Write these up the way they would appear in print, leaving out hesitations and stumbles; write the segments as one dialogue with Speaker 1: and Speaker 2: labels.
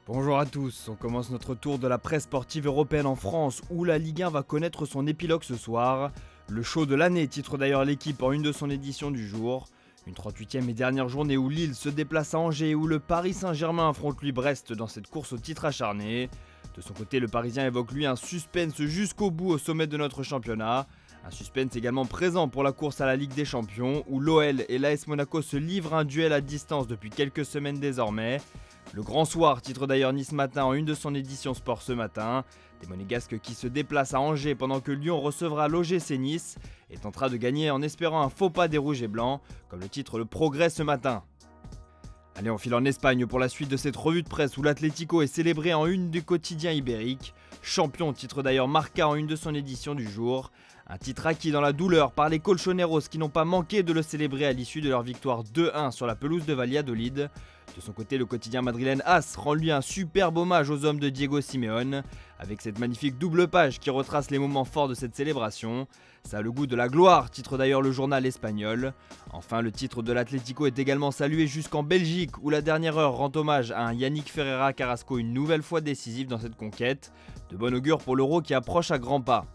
Speaker 1: Bonjour à tous, on commence notre tour de la presse sportive européenne en France où la Ligue 1 va connaître son épilogue ce soir. Le show de l'année titre d'ailleurs l'équipe en une de son édition du jour. Une 38e et dernière journée où Lille se déplace à Angers et où le Paris Saint-Germain affronte lui Brest dans cette course au titre acharné. De son côté, le Parisien évoque lui un suspense jusqu'au bout au sommet de notre championnat. Un suspense également présent pour la course à la Ligue des Champions où l'OL et l'AS Monaco se livrent un duel à distance depuis quelques semaines désormais. Le grand soir titre d'ailleurs Nice Matin en une de son édition sport ce matin. Des Monégasques qui se déplacent à Angers pendant que Lyon recevra l'OGC Nice et tentera de gagner en espérant un faux pas des Rouges et Blancs, comme le titre Le Progrès ce matin. Allez, on file en Espagne pour la suite de cette revue de presse où l'Atlético est célébré en une du quotidien ibérique. Champion titre d'ailleurs Marca en une de son édition du jour. Un titre acquis dans la douleur par les Colchoneros qui n'ont pas manqué de le célébrer à l'issue de leur victoire 2-1 sur la pelouse de Valladolid. De son côté, le quotidien madrilène AS rend lui un superbe hommage aux hommes de Diego Simeone, avec cette magnifique double page qui retrace les moments forts de cette célébration. Ça a le goût de la gloire, titre d'ailleurs le journal espagnol. Enfin, le titre de l'Atlético est également salué jusqu'en Belgique, où la dernière heure rend hommage à un Yannick Ferreira Carrasco une nouvelle fois décisif dans cette conquête. De bon augure pour l'Euro qui approche à grands pas.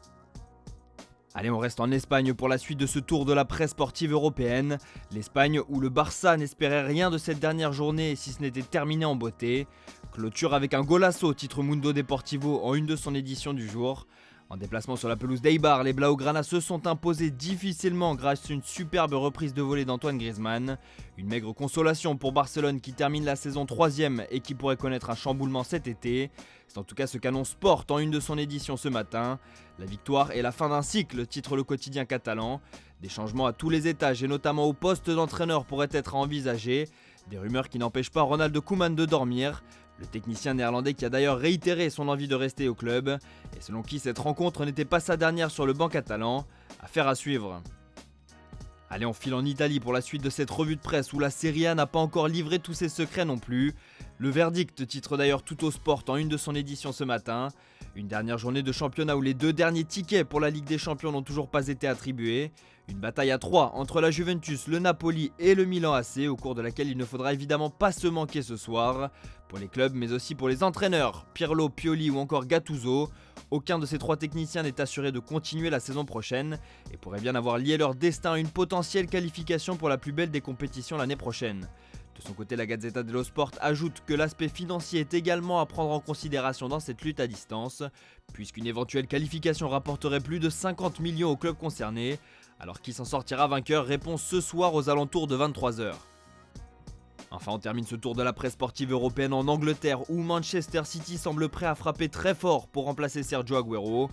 Speaker 1: Allez, on reste en Espagne pour la suite de ce tour de la presse sportive européenne. L'Espagne où le Barça n'espérait rien de cette dernière journée si ce n'était terminé en beauté. Clôture avec un golasso, titre Mundo Deportivo en une de son édition du jour. En déplacement sur la pelouse d'Eibar, les Blaugrana se sont imposés difficilement grâce à une superbe reprise de volée d'Antoine Griezmann. Une maigre consolation pour Barcelone qui termine la saison 3ème et qui pourrait connaître un chamboulement cet été. C'est en tout cas ce qu'annonce Sport en une de son édition ce matin. La victoire est la fin d'un cycle, titre le quotidien catalan. Des changements à tous les étages et notamment au poste d'entraîneur pourraient être à envisager. Des rumeurs qui n'empêchent pas Ronald Koeman de dormir. Le technicien néerlandais qui a d'ailleurs réitéré son envie de rester au club, et selon qui cette rencontre n'était pas sa dernière sur le banc catalan, affaire à suivre. Allez, on file en Italie pour la suite de cette revue de presse où la Serie A n'a pas encore livré tous ses secrets non plus. Le verdict titre d'ailleurs Tutto Sport en une de son édition ce matin. Une dernière journée de championnat où les deux derniers tickets pour la Ligue des Champions n'ont toujours pas été attribués. Une bataille à 3 entre la Juventus, le Napoli et le Milan AC au cours de laquelle il ne faudra évidemment pas se manquer ce soir. Pour les clubs mais aussi pour les entraîneurs, Pirlo, Pioli ou encore Gattuso, aucun de ces trois techniciens n'est assuré de continuer la saison prochaine et pourrait bien avoir lié leur destin à une potentielle qualification pour la plus belle des compétitions l'année prochaine. De son côté, la Gazzetta dello Sport ajoute que l'aspect financier est également à prendre en considération dans cette lutte à distance, puisqu'une éventuelle qualification rapporterait plus de 50 millions au club concerné, alors qui s'en sortira vainqueur répond ce soir aux alentours de 23h. Enfin, on termine ce tour de la presse sportive européenne en Angleterre où Manchester City semble prêt à frapper très fort pour remplacer Sergio Aguero.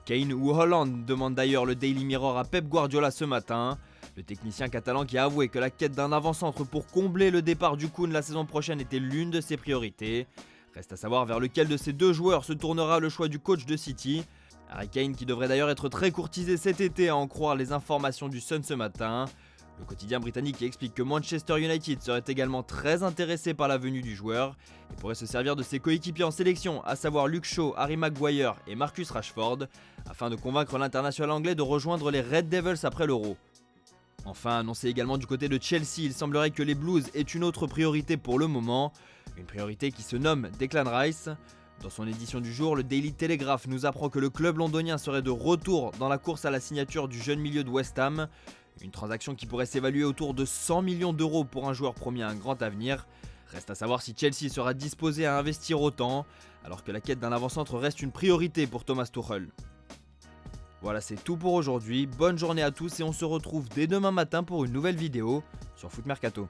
Speaker 1: Kane ou Holland demande d'ailleurs le Daily Mirror à Pep Guardiola ce matin. Le technicien catalan qui a avoué que la quête d'un avant-centre pour combler le départ du Kun la saison prochaine était l'une de ses priorités. Reste à savoir vers lequel de ces deux joueurs se tournera le choix du coach de City. Harry Kane qui devrait d'ailleurs être très courtisé cet été à en croire les informations du Sun ce matin. Le quotidien britannique explique que Manchester United serait également très intéressé par la venue du joueur et pourrait se servir de ses coéquipiers en sélection, à savoir Luke Shaw, Harry Maguire et Marcus Rashford, afin de convaincre l'international anglais de rejoindre les Red Devils après l'Euro. Enfin, annoncé également du côté de Chelsea, il semblerait que les Blues aient une autre priorité pour le moment, une priorité qui se nomme Declan Rice. Dans son édition du jour, le Daily Telegraph nous apprend que le club londonien serait de retour dans la course à la signature du jeune milieu de West Ham, une transaction qui pourrait s'évaluer autour de 100 millions d'euros pour un joueur promis à un grand avenir. Reste à savoir si Chelsea sera disposé à investir autant, alors que la quête d'un avant-centre reste une priorité pour Thomas Tuchel. Voilà, c'est tout pour aujourd'hui, bonne journée à tous et on se retrouve dès demain matin pour une nouvelle vidéo sur Foot Mercato.